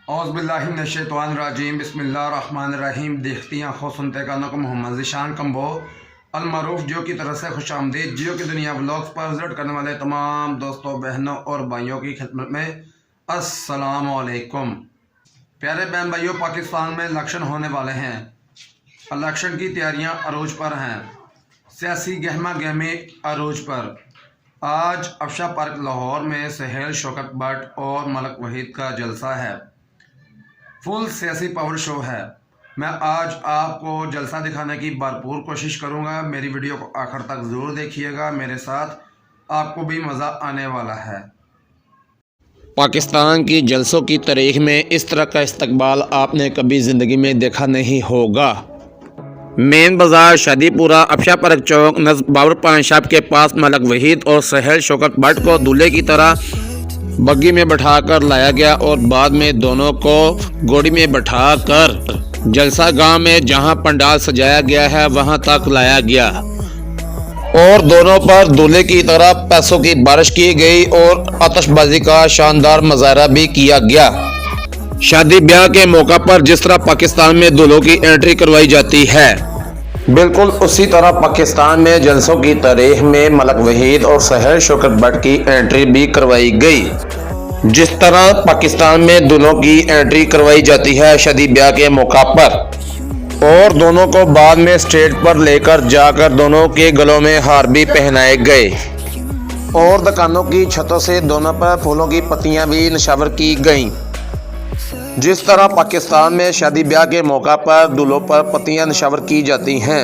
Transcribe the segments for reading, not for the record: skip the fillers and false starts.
औज़ुबिल्लाहिमिनश्शैतानिर्रजीम बिस्मिल्लाहिर्रहमानिर्रहीम। देखती आँखों सुनते कानों को मोहम्मद ज़ीशान कम्बो अलमरूफ जियो की तरफ से खुश आमदीद। जियो की दुनिया व्लॉग्स पर विजिट करने वाले तमाम दोस्तों, बहनों और भाइयों की खिदमत में अस्सलामु अलैकुम। प्यारे बहन भाइयों, पाकिस्तान में इलेक्शन होने वाले हैं। इलेक्शन की तैयारियां अरूज पर हैं। सियासी गहमा गहमी अरूज पर। आज अफशा पार्क लाहौर में सहेल शौकत भट्ट और मलक वहीद का जलसा है। फुल सियासी पावर शो है। मैं आज आपको जलसा दिखाने की भरपूर कोशिश करूंगा। मेरी वीडियो को आखिर तक ज़रूर देखिएगा, मेरे साथ आपको भी मज़ा आने वाला है। पाकिस्तान की जलसों की तारीख में इस तरह का इस्तकबाल आपने कभी ज़िंदगी में देखा नहीं होगा। मेन बाज़ार शादीपुरा अफशा पार्क चौक नज़र बाबर पान शॉप के पास मलक वहीद और सहेल शौकत भट्ट को दूल्हे की तरह बग्गी में बैठाकर लाया गया और बाद में दोनों को घोड़ी में बैठाकर जलसा गांव में जहां पंडाल सजाया गया है वहां तक लाया गया और दोनों पर दूल्हे की तरह पैसों की बारिश की गई और आतिशबाजी का शानदार मुजाहरा भी किया गया। शादी ब्याह के मौका पर जिस तरह पाकिस्तान में दूल्हों की एंट्री करवाई जाती है, बिल्कुल उसी तरह पाकिस्तान में जलसों की तारीख में मलक वहीद और सहेल शौकत भट्ट की एंट्री भी करवाई गई। जिस तरह पाकिस्तान में दूल्हों की एंट्री करवाई जाती है शादी ब्याह के मौका पर, और दोनों को बाद में स्टेज पर लेकर जाकर दोनों के गलों में हार भी पहनाए गए और दुकानों की छतों से दोनों पर फूलों की पत्तियां भी निशावर की गईं। जिस तरह पाकिस्तान में शादी ब्याह के मौका पर दूल्हों पर पत्तियां निशावर की जाती हैं।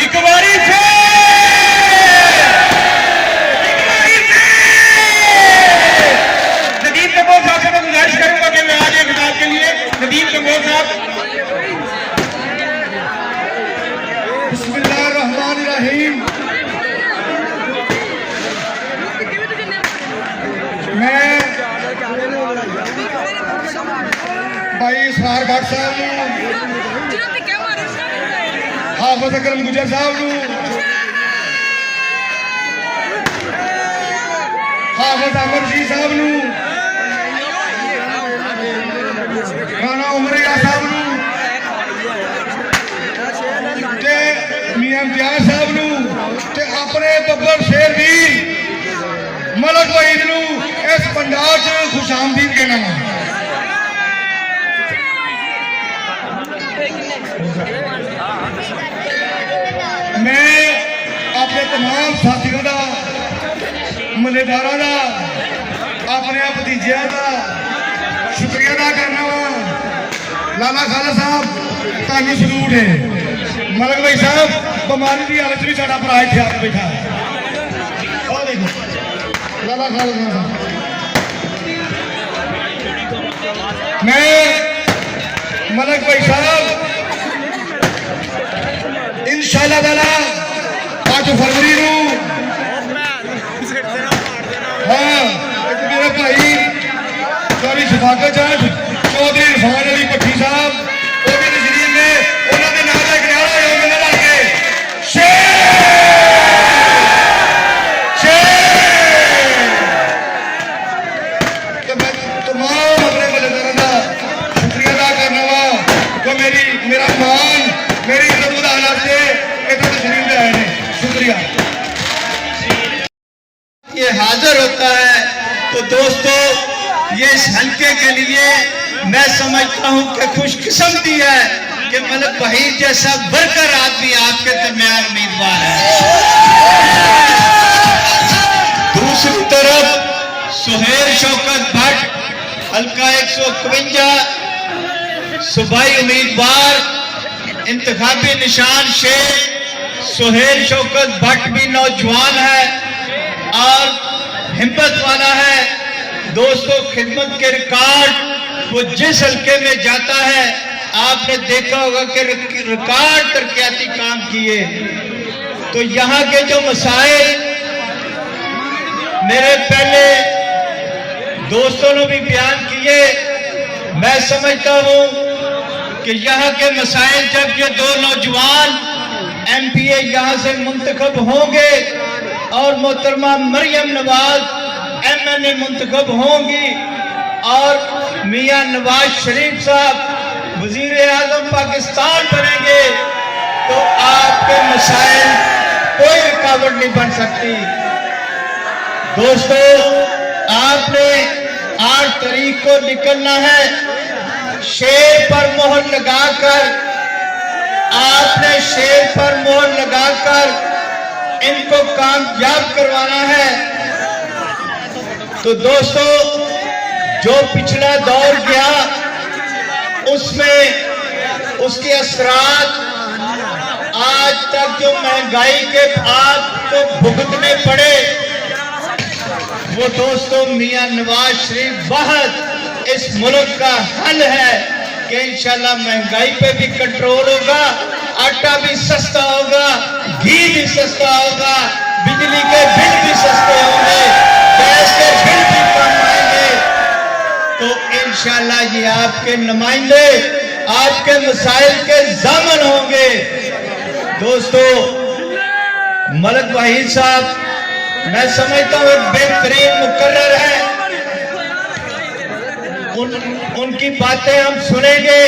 एक बारी से नदीम कपूर साहब से मैं गुजारिश करूंगा कि मैं आज एक खिताब के लिए नदीम कपूर साहब। बिस्मिल्लाहिर्रहमानिर्रहीम। मैं भाई इसहार भट्ट साहब हाफिज अकरम गुजर साहब हाफिज अहमद जी साहब राणा उमरिया साहब मियां इम्तियाज साहब अपने बब्बर शेर भी मलक वहीद इस पंडाल च खुश आमदीद कहना। मैं अपने तमाम साथियों का मलेदारा का अपने भतीजे का शुक्रिया अदा करना वा। लाला खाला साहब तानी सलूट है। मलक भाई साहब बीमारी की हालत भी साडा भरा इत्थे आके बैठा है। लाला खाला साहब मैं मलक भाई साहब इंशाअल्लाह ताला 5 फरवरी हाँ मेरे भाई चौधरी शफाकत जट चौधरी इरफान अली भट्टी साहब वो भी तशरीफ में उन्होंने नाम एक नारा मेरे लाके तो मैं तमाम अपने मलेदारों का शुक्रिया अदा करना वा जो मेरा मान मेरी इज्जत बढ़ाना से तशरीफ में आए। शुक्रिया। ये हाजिर होता है तो दोस्तों ये इस हल्के के लिए मैं समझता हूं कि खुशकिस्मती है कि मलिक वहीद जैसा बरकर आदमी आपके दरमियान उम्मीदवार है। दूसरी तरफ सुहेल शौकत भट्ट हल्का 151 सूबाई उम्मीदवार इंतखाबी निशान शेख सुहेल शौकत भट्ट भी नौजवान है और हिम्मत वाला है। दोस्तों, खिदमत के रिकॉर्ड वो जिस हल्के में जाता है आपने देखा होगा कि रिकॉर्ड तरक्याती काम किए। तो यहाँ के जो मसाइल मेरे पहले दोस्तों ने भी बयान किए, मैं समझता हूँ कि यहाँ के मसाइल जब ये दो नौजवान MPA यहाँ से मुंतखब होंगे और मोहतरमा मरियम नवाज MNA मुंतखब होंगी और मियां नवाज शरीफ साहब वजीर आजम पाकिस्तान बनेंगे तो आपके मसाइल कोई रुकावट नहीं बन सकती। दोस्तों, आपने 8 तारीख को निकलना है। शेर पर मोहर लगाकर आपने शेर पर मोहर लगाकर इनको कामयाब करवाना है। तो दोस्तों, जो पिछला दौर गया उसमें उसके असरात आज तक जो महंगाई के भाव को भुगतने पड़े वो दोस्तों मियां नवाज शरीफ वाहद इस मुल्क का हल है कि इंशाल्लाह महंगाई पे भी कंट्रोल होगा, आटा भी सस्ता होगा, घी भी सस्ता होगा, बिजली के बिल भी सस्ते होंगे, गैस के बिल भी कम आएंगे। तो इंशाल्लाह ये आपके नुमाइंदे आपके मसाइल के ज़ामन होंगे। दोस्तों, मलिक वहीद साहब मैं समझता हूँ एक बेहतरीन मुकर्रर है। उनकी बातें हम सुनेंगे,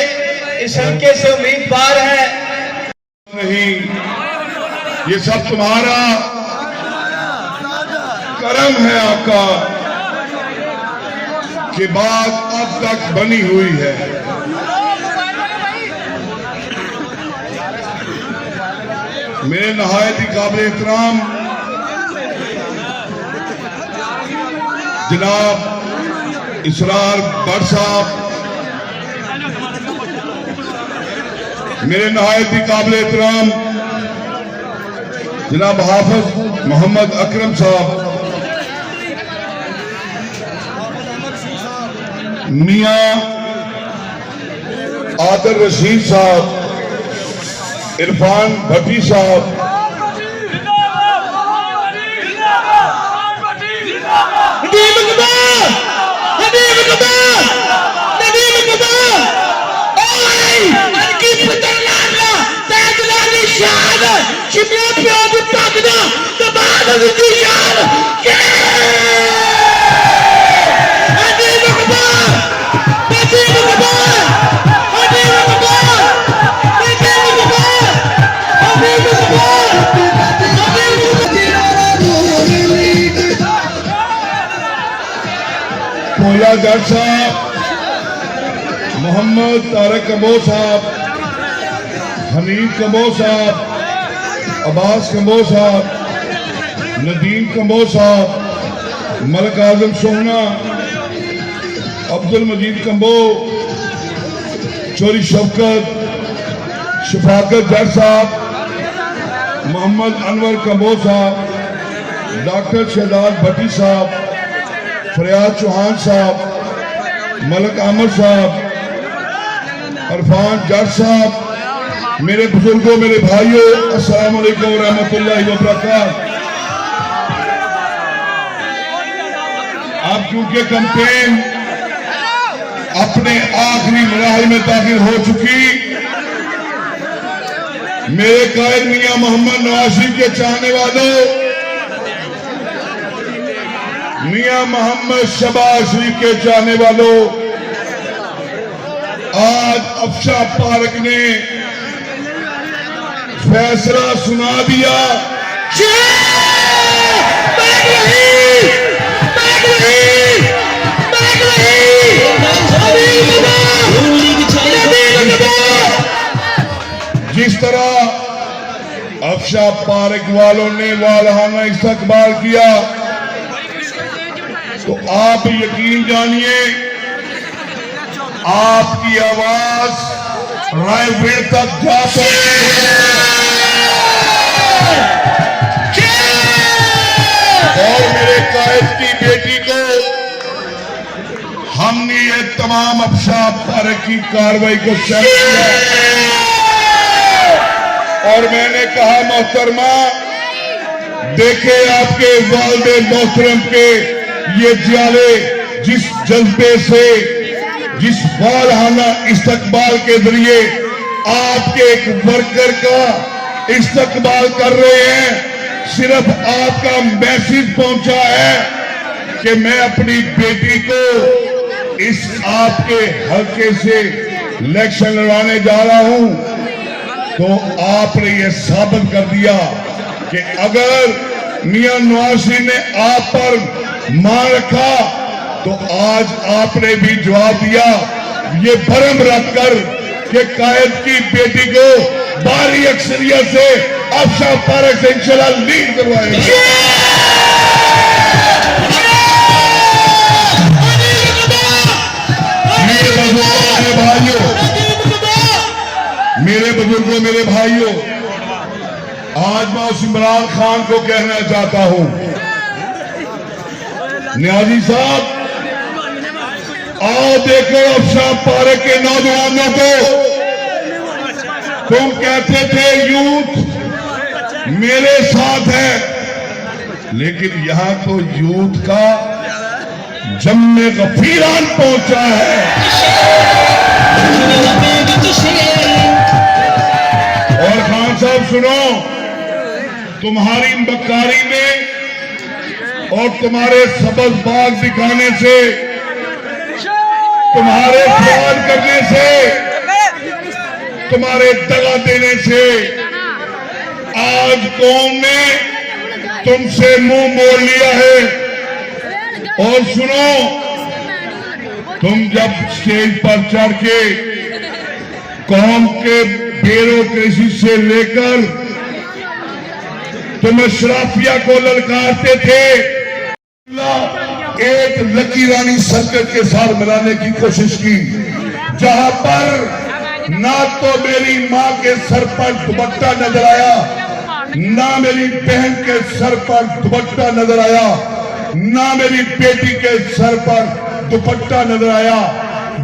इस हल्के से उम्मीदवार है। नहीं, ये सब तुम्हारा करम है आका कि बात अब तक बनी हुई है। मेरे नहायत ही काबिल एहतराम जनाब इसरार भट्ट साहब, मेरे नहायत ही काबिल एहतराम जनाब हाफिज मोहम्मद अकरम साहब, मियां आदर रशीद साहब, इरफान भट्टी साहब, कोयला जट साहब, मोहम्मद तारक कम्बोज साहब, हमीद कम्बोज साहब, अब्बास कम्बोज साहब, नदीम कम्बोज साहब, मलिक आजम सोहना, अब्दुल मजीद कम्बो, चोरी शफकत, शफाकत जट साहब, मोहम्मद अनवर कम्बोज साहब, डॉक्टर शहजाद भट्टी साहब, फरियाद चौहान साहब, मलिक अहमद साहब, इरफान जट साहब, मेरे बुजुर्गों, मेरे भाइयों, अस्सलाम वालेकुम व रहमतुल्लाहि व बरकातहू। अब क्योंकि कैंपेन अपने आखिरी मराहल में दाखिल हो चुकी, मेरे कायद मियां मोहम्मद नवाज शरीफ के चाहने वालों, मियां मोहम्मद शहबाज शरीफ के चाहने वालों, आज अफशा पार्क ने फैसला सुना दिया। जिस तरह अफशा पार्क वालों ने वालहाना इस्तकबाल किया, तो आप यकीन जानिए आपकी आवाज रायगढ़ तक जा सकती है। और मेरे कायद की बेटी को हमने ये तमाम अफशा पार्क की कार्रवाई को सैल्यूट किया और मैंने कहा मोहतरमा देखे आपके वालिद मोहतरम के ये जाले जिस जज्बे से जिस वालहाना इस्तकबाल के जरिए आपके एक वर्कर का इस्तकबाल कर रहे हैं। सिर्फ आपका मैसेज पहुंचा है कि मैं अपनी बेटी को इस आपके हल्के से इलेक्शन लड़ाने जा रहा हूं, तो आपने ये साबित कर दिया कि अगर मियां नवाज शरीफ ने आप पर मान रखा तो आज आपने भी जवाब दिया ये भरम रखकर कि कायद की बेटी को भारी अक्सरियत से अफशा पार्क से इंशाल्लाह लीड करवाएंगे। मेरे बुजुर्गों मेरे भाइयों, आज मैं उस इमरान खान को कहना चाहता हूं, न्याजी साहब आओ देखो अफशा पार्क के नौजवानों को। तुम कहते थे यूथ मेरे साथ है, लेकिन यहां तो यूथ का जम्मे गफीरान पहुंचा है। और खान साहब सुनो, तुम्हारी मक्कारी में और तुम्हारे सबज बाग दिखाने से, तुम्हारे फ्रॉड करने से, तुम्हारे दगा देने से आज कौम ने तुमसे मुंह मोड़ लिया है। और सुनो, तुम जब स्टेज पर चढ़ के कौम के ब्यूरोक्रेसी से लेकर तुम अशराफिया को ललकारते थे, एक लकी रानी सर्कट के साथ मिलाने की कोशिश की, जहां पर ना तो मेरी मां के सर पर दुपट्टा नजर आया, ना मेरी बहन के सर पर दुपट्टा नजर आया, ना मेरी बेटी के सर पर दुपट्टा नजर आया,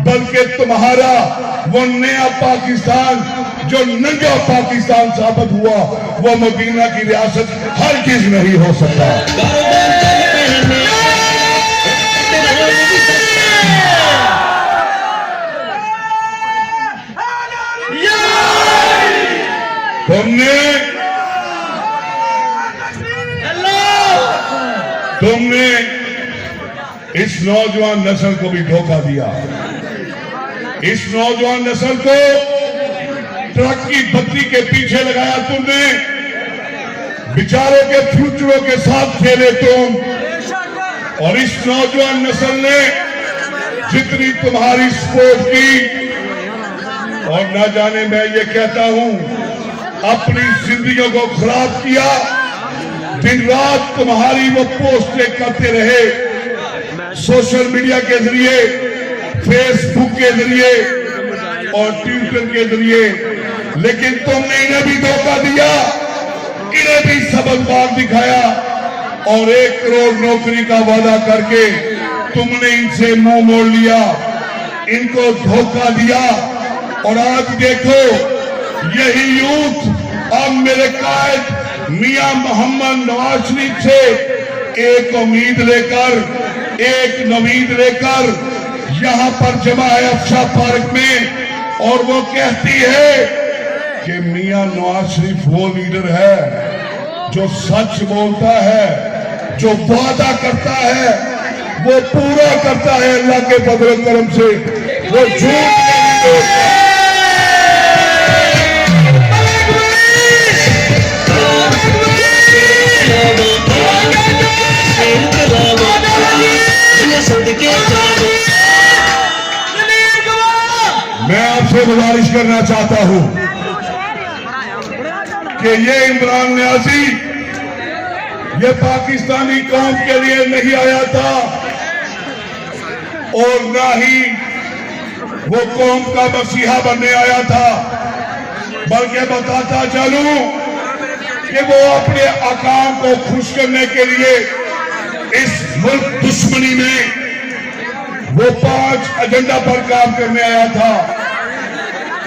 बल्कि तुम्हारा वो नया पाकिस्तान जो नंगा पाकिस्तान साबित हुआ, वो मदीना की रियासत हर चीज नहीं हो सकता। तुमने इस नौजवान नस्ल को भी धोखा दिया। इस नौजवान नस्ल को ट्रक की बत्ती के पीछे लगाया तुमने, बेचारों के फ्यूचरों के साथ खेले तुम। और इस नौजवान नस्ल ने जितनी तुम्हारी सपोर्ट की, और ना जाने मैं ये कहता हूं अपनी जिंदगियों को खराब किया। दिन रात तुम्हारी वो पोस्टें करते रहे, सोशल मीडिया के जरिए, फेसबुक के जरिए और ट्विटर के जरिए, लेकिन तुमने इन्हें भी धोखा दिया, इन्हें भी सबक बाग दिखाया और 1 करोड़ नौकरी का वादा करके तुमने इनसे मुंह मोड़ लिया, इनको धोखा दिया। और आज देखो यही यूथ अब मेरे कायद मियां मोहम्मद नवाज शरीफ से एक उम्मीद लेकर, एक नवीद लेकर यहां पर जमा है अफशा पार्क में, और वो कहती है कि मियां नवाज शरीफ वो लीडर है जो सच बोलता है, जो वादा करता है वो पूरा करता है अल्लाह के फजल करम से, वो झूठ नहीं बोलता। मैं आपसे गुजारिश करना चाहता हूं, कि ये इमरान न्याजी ये पाकिस्तानी कौम के लिए नहीं आया था और ना ही वो कौम का मसीहा बनने आया था, बल्कि बताता चलूं कि वो अपने अकाम को खुश करने के लिए इस मुल्क दुश्मनी में वो 5 एजेंडा पर काम करने आया था।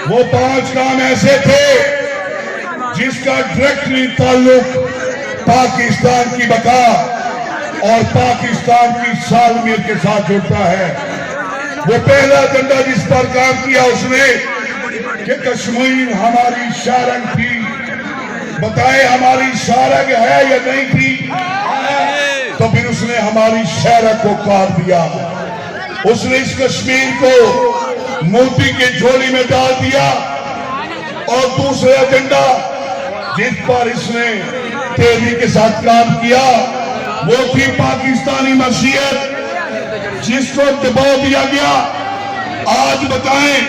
वो 5 काम ऐसे थे जिसका डायरेक्टली ताल्लुक पाकिस्तान की बका और पाकिस्तान की सालमियत के साथ जुड़ता है। वो पहला एजेंडा जिस पर काम किया उसने कि कश्मीर हमारी शारंग थी, बताए हमारी शारंग है या नहीं थी, तो फिर उसने हमारी शारंग को काट दिया। उसने इस कश्मीर को मोदी के झोली में डाल दिया। और दूसरा एजेंडा जिस पर इसने तेजी के साथ काम किया वो थी पाकिस्तानी मसीहत, जिसको दबा दिया गया। आज बताएं,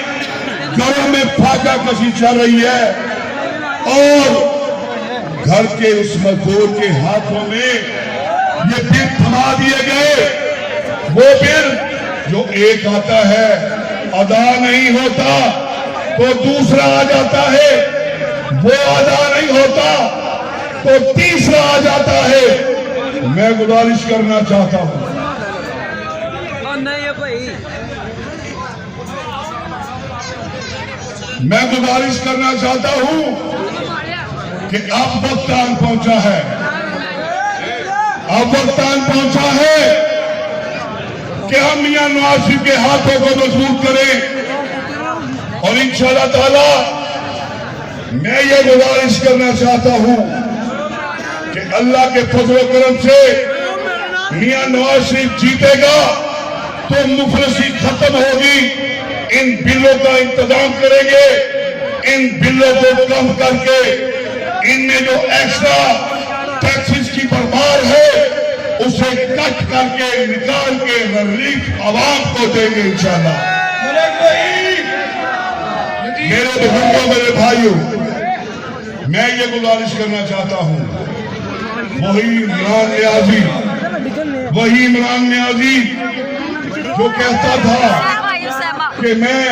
घरों में फाका कशी चल रही है और घर के उस मजदूर के हाथों में ये बिल थमा दिए गए। वो बिल जो एक आता है अदा नहीं होता तो दूसरा आ जाता है, वो अदा नहीं होता तो तीसरा आ जाता है। मैं गुजारिश करना चाहता हूं, मैं गुजारिश करना चाहता हूं कि अब वक्त आन पहुंचा है, अब वक्त आन पहुंचा है कि हम मियां नवाज शरीफ के हाथों को मजबूत करें। और इंशाअल्लाह ताला मैं ये गुजारिश करना चाहता हूं कि अल्लाह के फजल करम से मियां नवाज शरीफ जीतेगा तो मुफलिसी खत्म होगी। इन बिलों का इंतजाम करेंगे, इन बिलों को कम करके इनमें जो एक्स्ट्रा टैक्सेस की भरमार है उसे कट करके निकाल के गरीब आवाम को देंगे इंशाअल्लाह। मेरे बुजुर्गों, मेरे भाइयों, मैं ये गुजारिश करना चाहता हूं, वही इमरान न्याजी जो कहता था कि मैं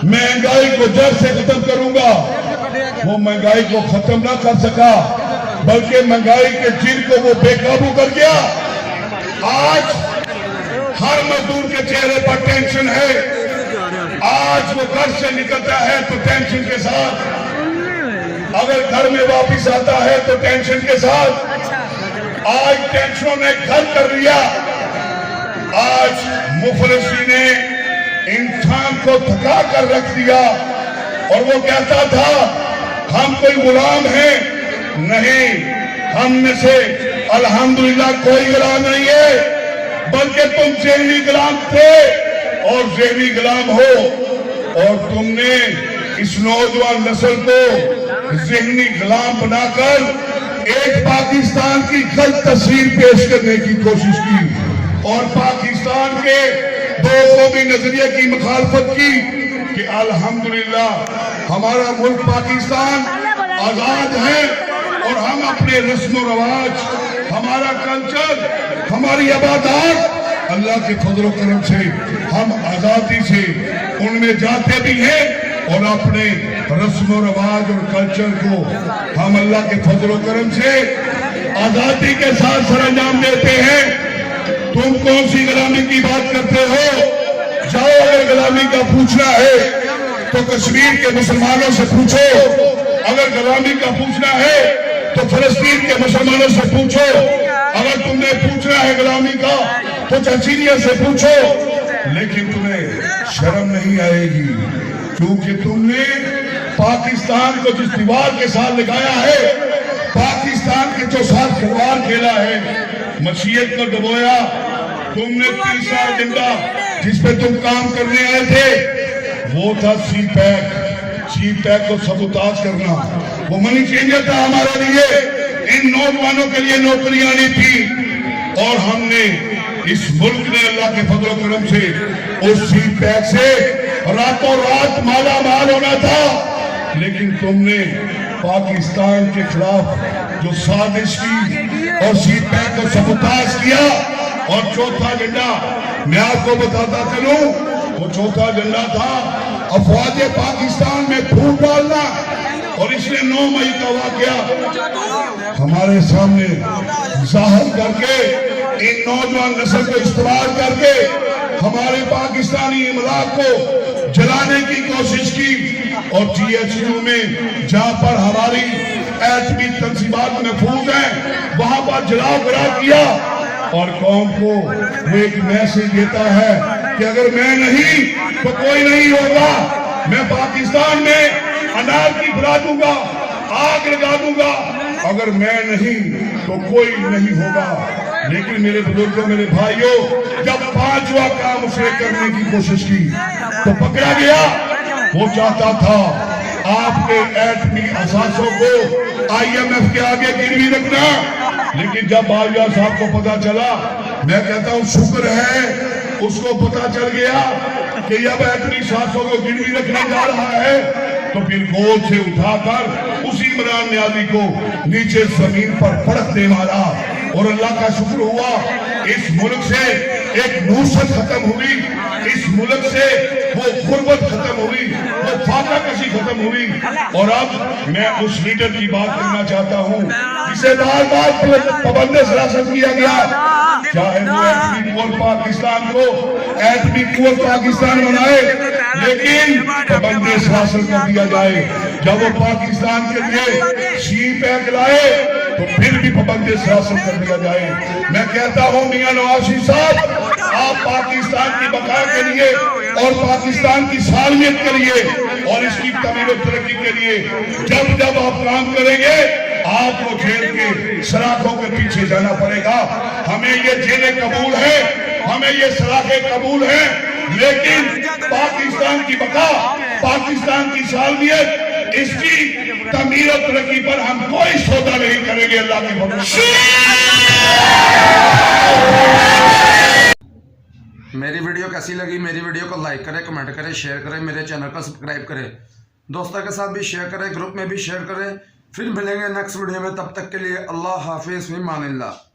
महंगाई को जड़ से खत्म करूंगा, वो महंगाई को खत्म ना कर सका बल्कि महंगाई के जिन को वो बेकाबू कर गया। आज हर मजदूर के चेहरे पर टेंशन है। आज वो घर से निकलता है तो टेंशन के साथ, अगर घर में वापस आता है तो टेंशन के साथ। आज टेंशनों ने घर कर लिया। आज मुफलिसी ने इंसान को थका कर रख दिया। और वो कहता था हम कोई गुलाम हैं, नहीं, हम में से अल्हम्दुलिल्लाह कोई गुलाम नहीं है, बल्कि तुम ज़हनी गुलाम थे और ज़हनी गुलाम हो। और तुमने इस नौजवान नस्ल को ज़हनी गुलाम बनाकर एक पाकिस्तान की गलत तस्वीर पेश करने की कोशिश की और पाकिस्तान के दो कौमी नजरिए की मुखालफत की कि अल्हम्दुलिल्लाह हमारा मुल्क पाकिस्तान आजाद है और हम अपने रस्म रवाज, हमारा कल्चर, हमारी इबादत अल्लाह के फजल करम से हम आजादी से उनमें जाते भी हैं और अपने रस्म रवाज और कल्चर को हम अल्लाह के फजल करम से आजादी के साथ सरंजाम देते हैं। तुम कौन सी गुलामी की बात करते हो? जाओ, अगर गुलामी का पूछना है तो कश्मीर के मुसलमानों से पूछो, अगर गुलामी का पूछना है तो फलस्तीन के मुसलमानों से पूछो, अगर तुमने पूछना है गुलामी का तो चचीनिया से पूछो। लेकिन तुम्हें शर्म नहीं आएगी क्योंकि तुमने पाकिस्तान को जिस दीवार के साथ लगाया है, पाकिस्तान के जो साथ खिलवाड़ खेला है, मसीहत को डुबोया। तुमने तीसरा एजेंडा जिस पे तुम काम करने आए थे वो था सी पैक को सबूताज करना। वो मनी चेंजर था हमारे लिए, इन नौजवानों के लिए नौकरियां नहीं थी और हमने इस मुल्क ने अल्लाह के फजल करम से उस सी पैक से रातों रात माला माल होना था। लेकिन तुमने पाकिस्तान के खिलाफ जो साजिश की और सीपैक को सबूताज किया, और चौथा झंडा मैं आपको बताता चलूं, वो चौथा झंडा था अफवाज पाकिस्तान में फूट डालना, और इसलिए 9 मई का वाकया हमारे सामने जाहिर करके इन नौजवान नस्ल को इस्तेमाल करके हमारे पाकिस्तानी इमलाक को जलाने की कोशिश की, और GHU में जहां पर हमारी एटमी तंजीमात महफूज हैं वहां पर जलाओ गिरा किया, और कौम को वो एक मैसेज देता है कि अगर मैं नहीं तो कोई नहीं होगा। मैं पाकिस्तान में अनार की फैला दूंगा, आग लगा दूंगा, अगर मैं नहीं तो कोई नहीं होगा। लेकिन मेरे बुजुर्गों, मेरे भाइयों, जब 5वां काम उसने करने की कोशिश की तो पकड़ा गया। वो चाहता था आपके एटमी असासों को IMF के आगे गिरवी रखना, लेकिन जब बावरिया साहब को पता चला, मैं कहता हूं शुक्र है उसको पता चल गया कि अब एटमी असासों को गिरवी रखने जा रहा है, तो फिर गोद से उठाकर उसी इमरान न्याजी को नीचे जमीन पर पटक दे मारा। और अल्लाह का शुक्र हुआ, इस मुल्क से एक नूसत खत्म हुई, इस मुल्क से वो गुर्बत खत्म हुई, वो फाका कशी खत्म हुई। और अब मैं उस लीडर की बात करना चाहता हूँ जिसे बार बार पाबंद हिरासत किया गया, चाहे वो एटमी कुव्वत पाकिस्तान को एटमी कुव्वत पाकिस्तान बनाए, लेकिन पाबंद हिरासत कर दिया जाए। जब वो पाकिस्तान के लिए सीपैक लाए तो फिर भी पाबंद हिरासत कर दिया जाए। मैं कहता हूँ मियां नवाज शरीफ साहब, आप पाकिस्तान की बका के लिए और पाकिस्तान की सालियत के लिए और इसकी तमीर और तरक्की के लिए जब जब आप काम करेंगे, आपको जेल के सलाखों के पीछे जाना पड़ेगा। हमें ये जेलें कबूल है, हमें ये सलाखें कबूल है, लेकिन पाकिस्तान की बका, पाकिस्तान की सालियत, इसकी तमीर और तरक्की पर हम कोई सौदा नहीं करेंगे। अल्लाह के भरोसे। मेरी वीडियो कैसी लगी? मेरी वीडियो को लाइक करें, कमेंट करें, शेयर करें, मेरे चैनल को सब्सक्राइब करें, दोस्तों के साथ भी शेयर करें, ग्रुप में भी शेयर करें। फिर मिलेंगे नेक्स्ट वीडियो में, तब तक के लिए अल्लाह हाफिज़, फ़ी अमानिल्लाह।